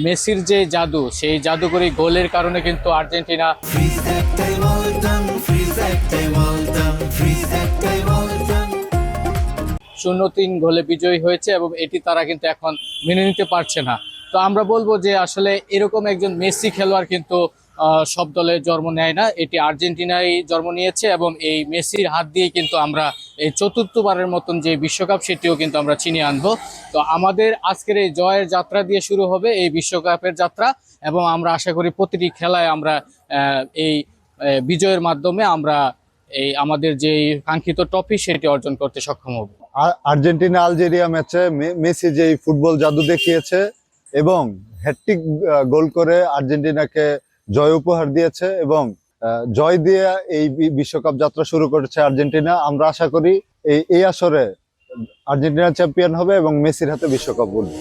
মেসির যে জাদু, সেই জাদুকরী গোলের কারণে কিন্তু আর্জেন্টিনা 0-3 গোলে বিজয়ী হয়েছে এবং এটি তারা কিন্তু এখন মেনে নিতে পারছে না। তো আমরা বলবো যে আসলে এরকম একজন মেসি খেলোয়াড় কিন্তু সব দলে জন্ম নেয় না, এটি আর্জেন্টিনায় জন্ম নিয়েছে এবং এই মেসির হাত দিয়ে কিন্তু আমরা এই চতুর্থবারের মতন যে বিশ্বকাপ সেটিও কিন্তু আমরা ছিনিয়ে আনবো। তো আমাদের আজকের এই জয়ের যাত্রা দিয়ে শুরু হবে এই বিশ্বকাপের যাত্রা, এবং আমরা আশা করি প্রতিটি খেলায় আমরা এই বিজয়ের মাধ্যমে আমরা এই আমাদের যে কাঙ্ক্ষিত ট্রফি সেটি অর্জন করতে সক্ষম হব। আর্জেন্টিনা আলজেরিয়া ম্যাচে মেসি যে ফুটবল জাদু দেখিয়েছে এবং হ্যাটট্রিক গোল করে আর্জেন্টিনাকে জয় উপহার দিয়েছে এবং জয় দিয়ে এই বিশ্বকাপ যাত্রা শুরু করেছে আর্জেন্টিনা। আমরা আশা করি এই আসরে আর্জেন্টিনা চ্যাম্পিয়ন হবে এবং মেসির হাতে বিশ্বকাপ উঠবে।